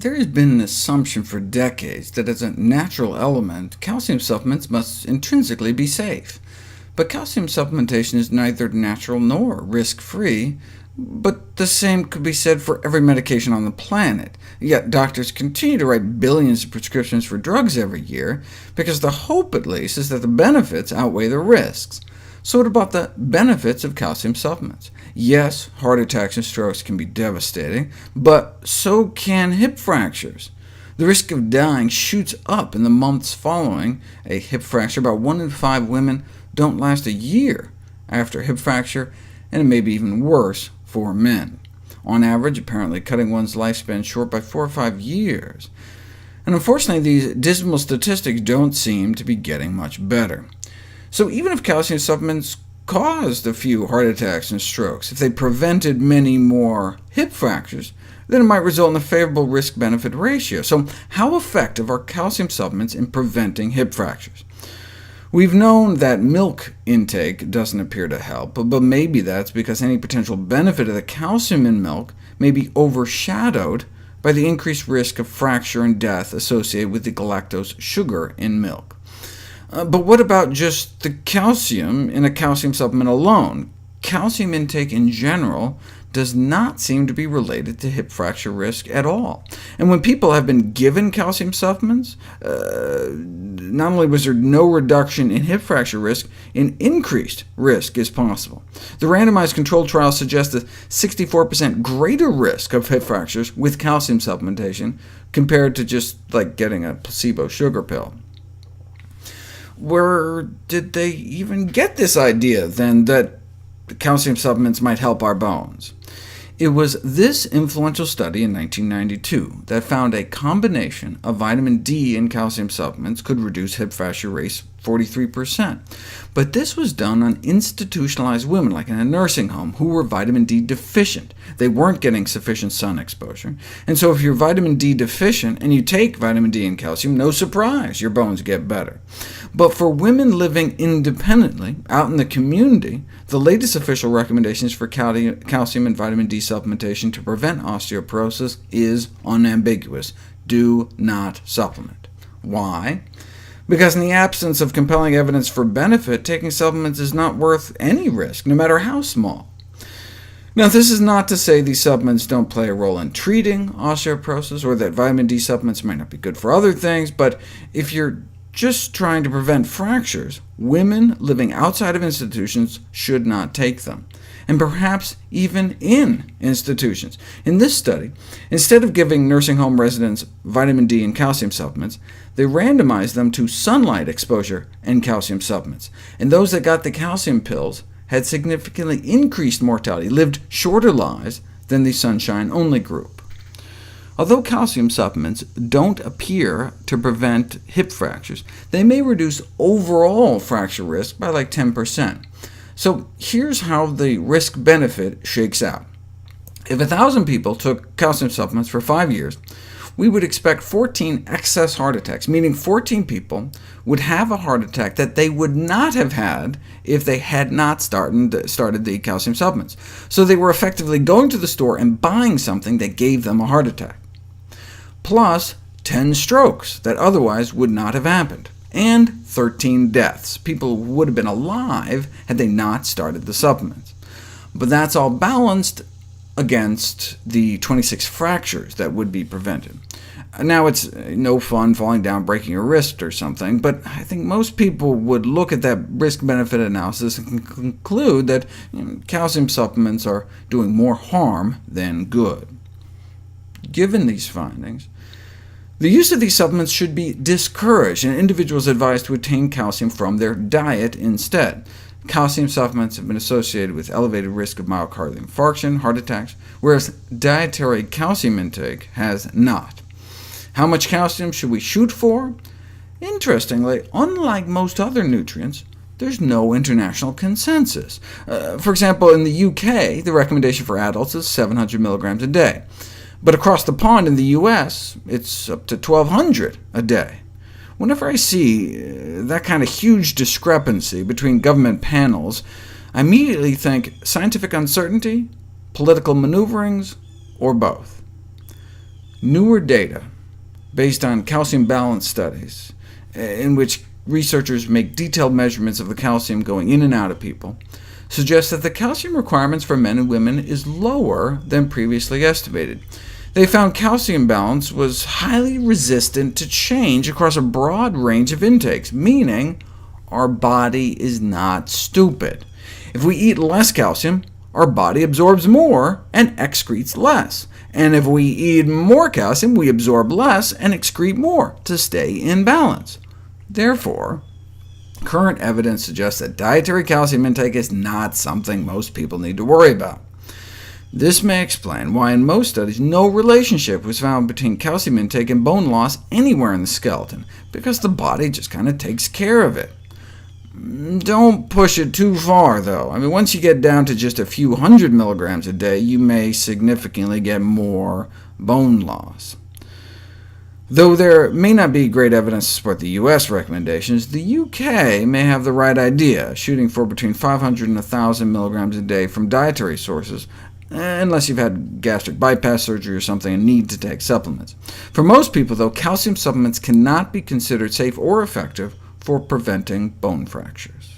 There has been an assumption for decades that as a natural element, calcium supplements must intrinsically be safe. But calcium supplementation is neither natural nor risk-free, but the same could be said for every medication on the planet. Yet doctors continue to write billions of prescriptions for drugs every year, because the hope, at least, is that the benefits outweigh the risks. So what about the benefits of calcium supplements? Yes, heart attacks and strokes can be devastating, but so can hip fractures. The risk of dying shoots up in the months following a hip fracture. About 1 in 5 women don't last a year after a hip fracture, and it may be even worse for men. On average, apparently cutting one's lifespan short by 4 or 5 years. And unfortunately, these dismal statistics don't seem to be getting much better. So even if calcium supplements caused a few heart attacks and strokes, if they prevented many more hip fractures, then it might result in a favorable risk-benefit ratio. So how effective are calcium supplements in preventing hip fractures? We've known that milk intake doesn't appear to help, but maybe that's because any potential benefit of the calcium in milk may be overshadowed by the increased risk of fracture and death associated with the galactose sugar in milk. But what about just the calcium in a calcium supplement alone? Calcium intake in general does not seem to be related to hip fracture risk at all. And when people have been given calcium supplements, not only was there no reduction in hip fracture risk, an increased risk is possible. The randomized controlled trial suggests a 64% greater risk of hip fractures with calcium supplementation compared to just like getting a placebo sugar pill. Where did they even get this idea, then, that calcium supplements might help our bones? It was this influential study in 1992 that found a combination of vitamin D and calcium supplements could reduce hip fracture rates 43%. But this was done on institutionalized women, like in a nursing home, who were vitamin D deficient. They weren't getting sufficient sun exposure, and so if you're vitamin D deficient and you take vitamin D and calcium, no surprise, your bones get better. But for women living independently, out in the community, the latest official recommendations for calcium and vitamin D supplementation to prevent osteoporosis is unambiguous: do not supplement. Why? Because in the absence of compelling evidence for benefit, taking supplements is not worth any risk, no matter how small. Now, this is not to say these supplements don't play a role in treating osteoporosis, or that vitamin D supplements might not be good for other things, but if you're just trying to prevent fractures, women living outside of institutions should not take them, and perhaps even in institutions. In this study, instead of giving nursing home residents vitamin D and calcium supplements, they randomized them to sunlight exposure and calcium supplements, and those that got the calcium pills had significantly increased mortality, lived shorter lives than the sunshine-only group. Although calcium supplements don't appear to prevent hip fractures, they may reduce overall fracture risk by like 10%. So here's how the risk-benefit shakes out. If 1,000 people took calcium supplements for 5 years, we would expect 14 excess heart attacks, meaning 14 people would have a heart attack that they would not have had if they had not started the calcium supplements. So they were effectively going to the store and buying something that gave them a heart attack, plus 10 strokes that otherwise would not have happened, and 13 deaths. People would have been alive had they not started the supplements. But that's all balanced against the 26 fractures that would be prevented. Now, it's no fun falling down, breaking your wrist or something, but I think most people would look at that risk-benefit analysis and conclude that calcium supplements are doing more harm than good. Given these findings, the use of these supplements should be discouraged, and individuals advised to obtain calcium from their diet instead. Calcium supplements have been associated with elevated risk of myocardial infarction, heart attacks, whereas dietary calcium intake has not. How much calcium should we shoot for? Interestingly, unlike most other nutrients, there's no international consensus. For example, in the UK, the recommendation for adults is 700 mg a day. But across the pond in the US, it's up to 1,200 a day. Whenever I see that kind of huge discrepancy between government panels, I immediately think scientific uncertainty, political maneuverings, or both. Newer data, based on calcium balance studies, in which researchers make detailed measurements of the calcium going in and out of people, suggests that the calcium requirements for men and women is lower than previously estimated. They found calcium balance was highly resistant to change across a broad range of intakes, meaning our body is not stupid. If we eat less calcium, our body absorbs more and excretes less. And if we eat more calcium, we absorb less and excrete more to stay in balance. Therefore, current evidence suggests that dietary calcium intake is not something most people need to worry about. This may explain why in most studies no relationship was found between calcium intake and bone loss anywhere in the skeleton, because the body just kind of takes care of it. Don't push it too far, though. Once you get down to just a few hundred milligrams a day, you may significantly get more bone loss. Though there may not be great evidence to support the US recommendations, the UK may have the right idea, shooting for between 500 and 1,000 milligrams a day from dietary sources, unless you've had gastric bypass surgery or something and need to take supplements. For most people, though, calcium supplements cannot be considered safe or effective for preventing bone fractures.